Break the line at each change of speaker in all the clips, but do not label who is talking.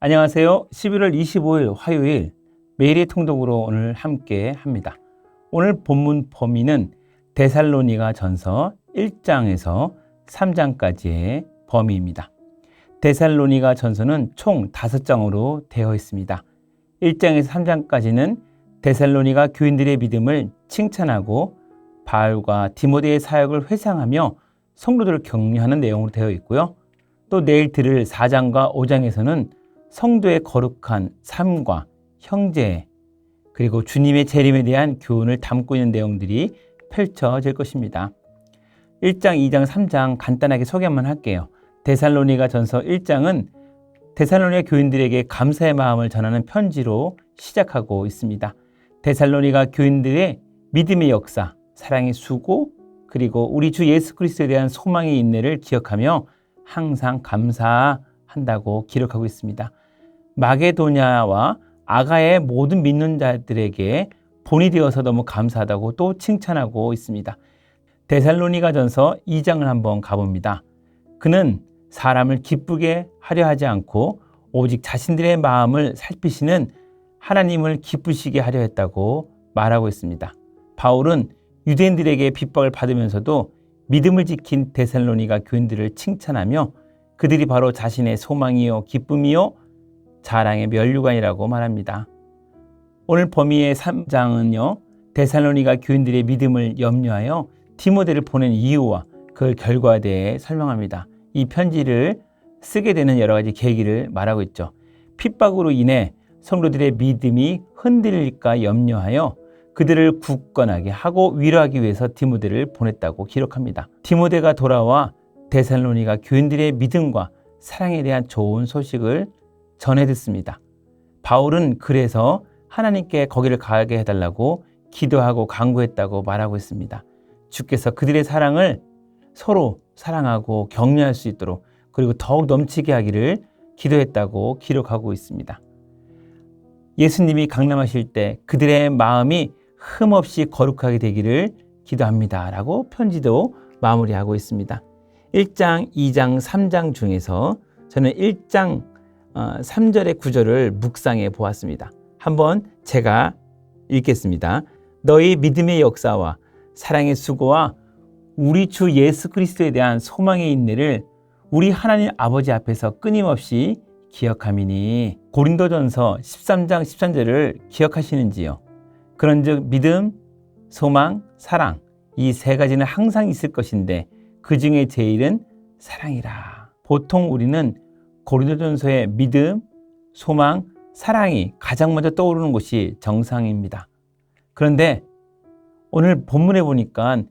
안녕하세요. 11월 25일 화요일 매일의 통독으로 오늘 함께 합니다. 오늘 본문 범위는 데살로니가 전서 1장에서 3장까지의 범위입니다. 데살로니가 전서는 총 5장으로 되어 있습니다. 1장에서 3장까지는 데살로니가 교인들의 믿음을 칭찬하고 바울과 디모데의 사역을 회상하며 성도들을 격려하는 내용으로 되어 있고요. 또 내일 들을 4장과 5장에서는 성도의 거룩한 삶과 형제 그리고 주님의 재림에 대한 교훈을 담고 있는 내용들이 펼쳐질 것입니다. 1장, 2장, 3장 간단하게 소개만 할게요. 데살로니가 전서 1장은 데살로니가 교인들에게 감사의 마음을 전하는 편지로 시작하고 있습니다. 데살로니가 교인들의 믿음의 역사, 사랑의 수고, 그리고 우리 주 예수 그리스도에 대한 소망의 인내를 기억하며 항상 감사한다고 기록하고 있습니다. 마게도냐와 아가의 모든 믿는 자들에게 본이 되어서 너무 감사하다고 또 칭찬하고 있습니다. 데살로니가 전서 2장을 한번 가봅니다. 그는 사람을 기쁘게 하려 하지 않고 오직 자신들의 마음을 살피시는 하나님을 기쁘시게 하려 했다고 말하고 있습니다. 바울은 유대인들에게 핍박을 받으면서도 믿음을 지킨 데살로니가 교인들을 칭찬하며 그들이 바로 자신의 소망이요 기쁨이요 자랑의 면류관이라고 말합니다. 오늘 범위의 3장은요. 데살로니가 교인들의 믿음을 염려하여 디모데를 보낸 이유와 그 결과에 대해 설명합니다. 이 편지를 쓰게 되는 여러 가지 계기를 말하고 있죠. 핍박으로 인해 성도들의 믿음이 흔들릴까 염려하여 그들을 굳건하게 하고 위로하기 위해서 디모데를 보냈다고 기록합니다. 디모데가 돌아와 데살로니가 교인들의 믿음과 사랑에 대한 좋은 소식을 전해 듣습니다. 바울은 그래서 하나님께 거기를 가게 해달라고 기도하고 간구했다고 말하고 있습니다. 주께서 그들의 사랑을 서로 사랑하고 격려할 수 있도록 그리고 더욱 넘치게 하기를 기도했다고 기록하고 있습니다. 예수님이 강림하실 때 그들의 마음이 흠없이 거룩하게 되기를 기도합니다 라고 편지도 마무리하고 있습니다. 1장, 2장, 3장 중에서 저는 1장 3절의 구절을 묵상해 보았습니다. 한번 제가 읽겠습니다. 너희 믿음의 역사와 사랑의 수고와 우리 주 예수 그리스도에 대한 소망의 인내를 우리 하나님 아버지 앞에서 끊임없이 기억함이니. 고린도전서 13장 13절을 기억하시는지요? 그런즉 믿음, 소망, 사랑 이 세 가지는 항상 있을 것인데 그 중에 제일은 사랑이라. 보통 우리는 고린도전서의 믿음, 소망, 사랑이 가장 먼저 떠오르는 것이 정상입니다. 그런데 오늘 본문에 보니까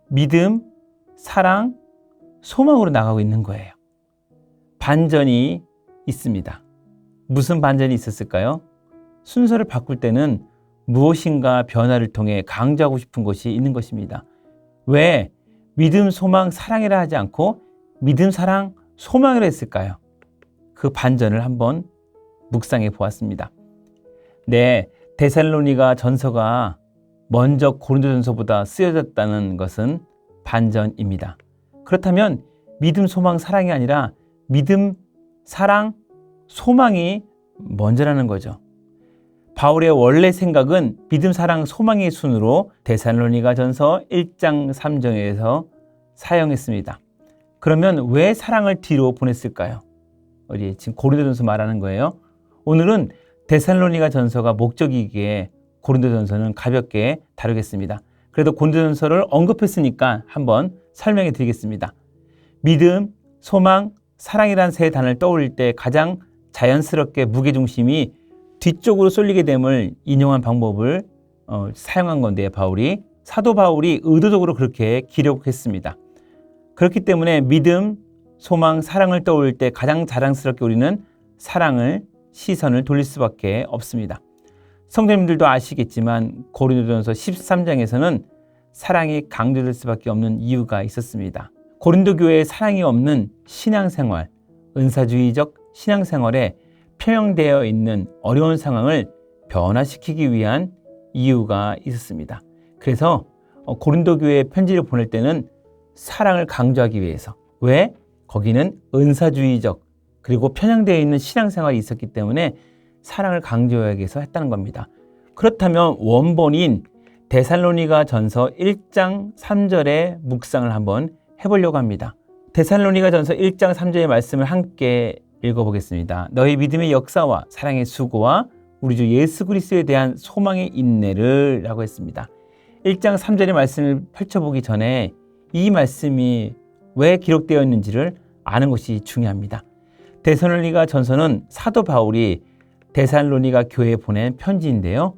믿음, 사랑, 소망으로 나가고 있는 거예요. 반전이 있습니다. 무슨 반전이 있었을까요? 순서를 바꿀 때는 무엇인가 변화를 통해 강조하고 싶은 것이 있는 것입니다. 왜 믿음, 소망, 사랑이라 하지 않고 믿음, 사랑, 소망이라 했을까요? 그 반전을 한번 묵상해 보았습니다. 네, 데살로니가 전서가 먼저 고린도전서보다 쓰여졌다는 것은 반전입니다. 그렇다면 믿음, 소망, 사랑이 아니라 믿음, 사랑, 소망이 먼저라는 거죠. 바울의 원래 생각은 믿음, 사랑, 소망의 순으로 데살로니가 전서 1장 3절에서 사용했습니다. 그러면 왜 사랑을 뒤로 보냈을까요? 우리 지금 고린도전서 말하는 거예요. 오늘은 데살로니가 전서가 목적이기에 고린도전서는 가볍게 다루겠습니다. 그래도 고린도전서를 언급했으니까 한번 설명해 드리겠습니다. 믿음, 소망, 사랑이란 세 단어를 떠올릴 때 가장 자연스럽게 무게중심이 뒤쪽으로 쏠리게 됨을 인용한 방법을 사용한 건데 사도 바울이 의도적으로 그렇게 기록했습니다. 그렇기 때문에 믿음, 소망, 사랑을 떠올릴 때 가장 자랑스럽게 우리는 사랑을 시선을 돌릴 수밖에 없습니다. 성도님들도 아시겠지만 고린도전서 13장에서는 사랑이 강조될 수밖에 없는 이유가 있었습니다. 고린도 교회에 사랑이 없는 신앙생활, 은사주의적 신앙생활에 편향되어 있는 어려운 상황을 변화시키기 위한 이유가 있었습니다. 그래서 고린도 교회에 편지를 보낼 때는 사랑을 강조하기 위해서. 왜? 거기는 은사주의적 그리고 편향되어 있는 신앙생활이 있었기 때문에 사랑을 강조하기 위해서 했다는 겁니다. 그렇다면 원본인 데살로니가 전서 1장 3절의 묵상을 한번 해보려고 합니다. 데살로니가 전서 1장 3절의 말씀을 함께 읽어보겠습니다. 너희 믿음의 역사와 사랑의 수고와 우리 주 예수 그리스도에 대한 소망의 인내를 라고 했습니다. 1장 3절의 말씀을 펼쳐보기 전에 이 말씀이 왜 기록되어 있는지를 아는 것이 중요합니다. 데살로니가 전서는 사도 바울이 데살로니가 교회에 보낸 편지인데요.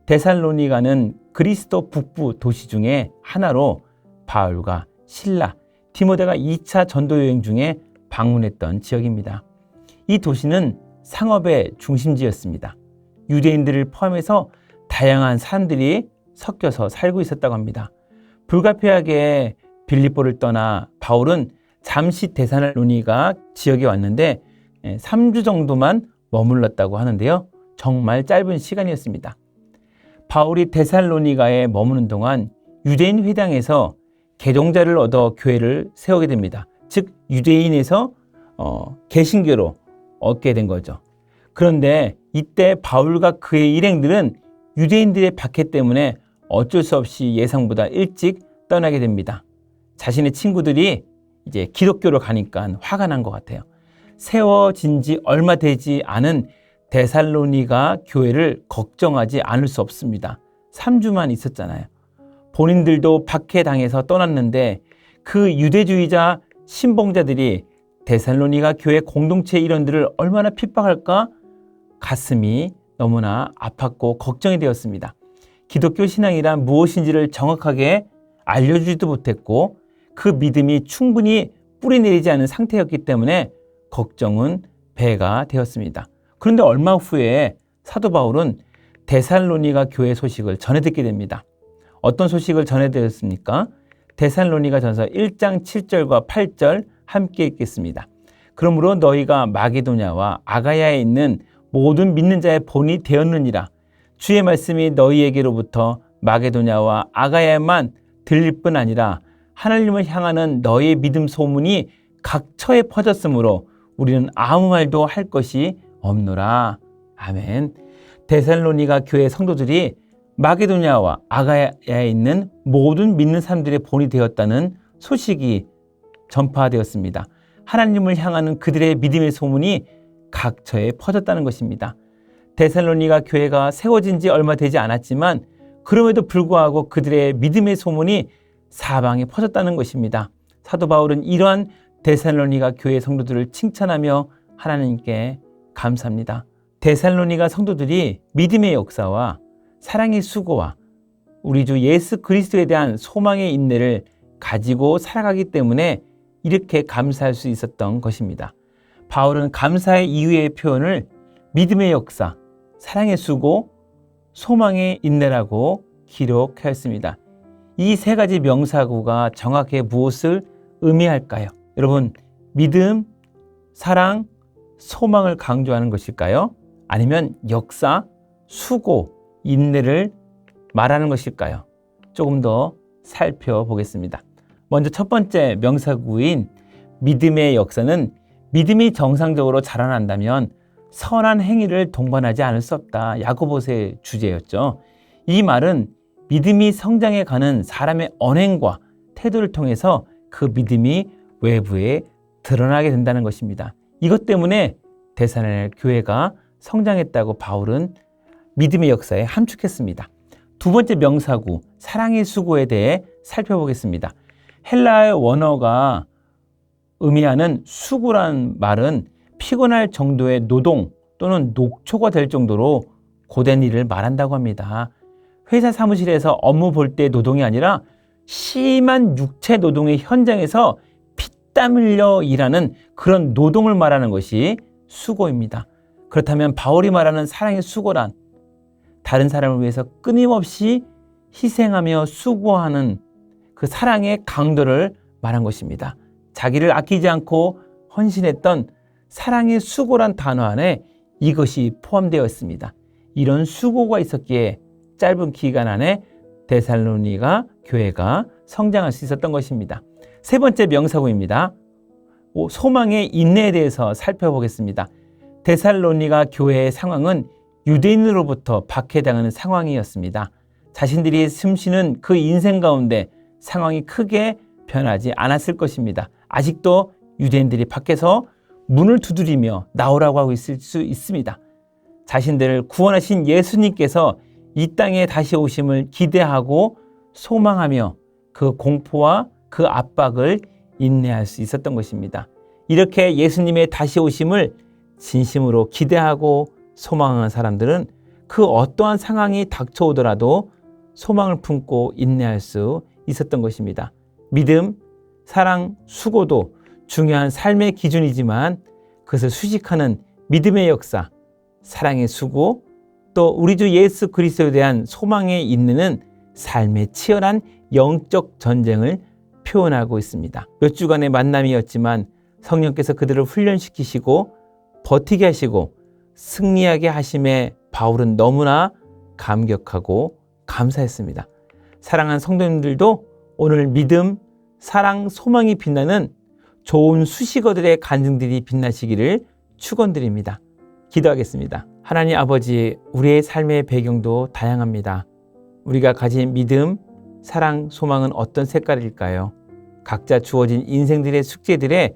데살로니가는 그리스도 북부 도시 중에 하나로 바울과 실라, 디모데가 2차 전도 여행 중에 방문했던 지역입니다. 이 도시는 상업의 중심지였습니다. 유대인들을 포함해서 다양한 사람들이 섞여서 살고 있었다고 합니다. 불가피하게 빌립보를 떠나 바울은 잠시 데살로니가 지역에 왔는데 3주 정도만 머물렀다고 하는데요. 정말 짧은 시간이었습니다. 바울이 데살로니가에 머무는 동안 유대인 회당에서 개종자를 얻어 교회를 세우게 됩니다. 즉 유대인에서 개신교로 얻게 된 거죠. 그런데 이때 바울과 그의 일행들은 유대인들의 박해 때문에 어쩔 수 없이 예상보다 일찍 떠나게 됩니다. 자신의 친구들이 이제 기독교로 가니까 화가 난 것 같아요. 세워진 지 얼마 되지 않은 데살로니가 교회를 걱정하지 않을 수 없습니다. 3주만 있었잖아요. 본인들도 박해당해서 떠났는데 그 유대주의자 신봉자들이 데살로니가 교회 공동체 일원들을 얼마나 핍박할까 가슴이 너무나 아팠고 걱정이 되었습니다. 기독교 신앙이란 무엇인지를 정확하게 알려주지도 못했고 그 믿음이 충분히 뿌리내리지 않은 상태였기 때문에 걱정은 배가 되었습니다. 그런데 얼마 후에 사도 바울은 데살로니가 교회 소식을 전해 듣게 됩니다. 어떤 소식을 전해 들었습니까? 데살로니가 전서 1장 7절과 8절 함께 읽겠습니다. 그러므로 너희가 마게도냐와 아가야에 있는 모든 믿는 자의 본이 되었느니라. 주의 말씀이 너희에게로부터 마게도냐와 아가야에만 들릴 뿐 아니라 하나님을 향하는 너희의 믿음 소문이 각처에 퍼졌으므로 우리는 아무 말도 할 것이 없노라. 아멘. 데살로니가 교회 성도들이 마게도냐와 아가야에 있는 모든 믿는 사람들의 본이 되었다는 소식이 전파되었습니다. 하나님을 향하는 그들의 믿음의 소문이 각처에 퍼졌다는 것입니다. 데살로니가 교회가 세워진 지 얼마 되지 않았지만 그럼에도 불구하고 그들의 믿음의 소문이 사방에 퍼졌다는 것입니다. 사도 바울은 이러한 데살로니가 교회 성도들을 칭찬하며 하나님께 감사합니다. 데살로니가 성도들이 믿음의 역사와 사랑의 수고와 우리 주 예수 그리스도에 대한 소망의 인내를 가지고 살아가기 때문에 이렇게 감사할 수 있었던 것입니다. 바울은 감사의 이유의 표현을 믿음의 역사, 사랑의 수고, 소망의 인내라고 기록하였습니다. 이 세 가지 명사구가 정확하게 무엇을 의미할까요? 여러분, 믿음, 사랑, 소망을 강조하는 것일까요? 아니면 역사, 수고, 인내를 말하는 것일까요? 조금 더 살펴보겠습니다. 먼저 첫 번째 명사구인 믿음의 역사는 믿음이 정상적으로 자라난다면 선한 행위를 동반하지 않을 수 없다. 야고보서의 주제였죠. 이 말은 믿음이 성장해가는 사람의 언행과 태도를 통해서 그 믿음이 외부에 드러나게 된다는 것입니다. 이것 때문에 데살로니가 교회가 성장했다고 바울은 믿음의 역사에 함축했습니다. 두 번째 명사구, 사랑의 수고에 대해 살펴보겠습니다. 헬라의 원어가 의미하는 수고란 말은 피곤할 정도의 노동 또는 녹초가 될 정도로 고된 일을 말한다고 합니다. 회사 사무실에서 업무 볼 때 노동이 아니라 심한 육체 노동의 현장에서 피땀 흘려 일하는 그런 노동을 말하는 것이 수고입니다. 그렇다면 바울이 말하는 사랑의 수고란 다른 사람을 위해서 끊임없이 희생하며 수고하는 그 사랑의 강도를 말한 것입니다. 자기를 아끼지 않고 헌신했던 사랑의 수고란 단어 안에 이것이 포함되어 있습니다. 이런 수고가 있었기에 짧은 기간 안에 데살로니가 교회가 성장할 수 있었던 것입니다. 세 번째 명사구입니다. 소망의 인내에 대해서 살펴보겠습니다. 데살로니가 교회의 상황은 유대인으로부터 박해당하는 상황이었습니다. 자신들이 숨쉬는 그 인생 가운데 상황이 크게 변하지 않았을 것입니다. 아직도 유대인들이 밖에서 문을 두드리며 나오라고 하고 있을 수 있습니다. 자신들을 구원하신 예수님께서 이 땅에 다시 오심을 기대하고 소망하며 그 공포와 그 압박을 인내할 수 있었던 것입니다. 이렇게 예수님의 다시 오심을 진심으로 기대하고 소망하는 사람들은 그 어떠한 상황이 닥쳐오더라도 소망을 품고 인내할 수 있었던 것입니다. 믿음, 사랑, 수고도 중요한 삶의 기준이지만 그것을 수식하는 믿음의 역사, 사랑의 수고, 또 우리 주 예수 그리스도에 대한 소망의 인내는 삶의 치열한 영적 전쟁을 표현하고 있습니다. 몇 주간의 만남이었지만 성령께서 그들을 훈련시키시고 버티게 하시고 승리하게 하심에 바울은 너무나 감격하고 감사했습니다. 사랑하는 성도님들도 오늘 믿음, 사랑, 소망이 빛나는 좋은 수식어들의 간증들이 빛나시기를 축원드립니다. 기도하겠습니다. 하나님 아버지, 우리의 삶의 배경도 다양합니다. 우리가 가진 믿음, 사랑, 소망은 어떤 색깔일까요? 각자 주어진 인생들의 숙제들에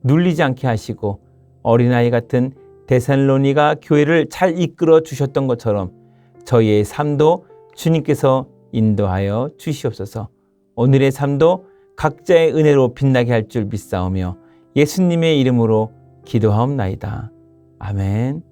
눌리지 않게 하시고 어린아이 같은 데살로니가 교회를 잘 이끌어 주셨던 것처럼 저희의 삶도 주님께서 인도하여 주시옵소서. 오늘의 삶도 각자의 은혜로 빛나게 할 줄 믿사오며 예수님의 이름으로 기도하옵나이다. 아멘.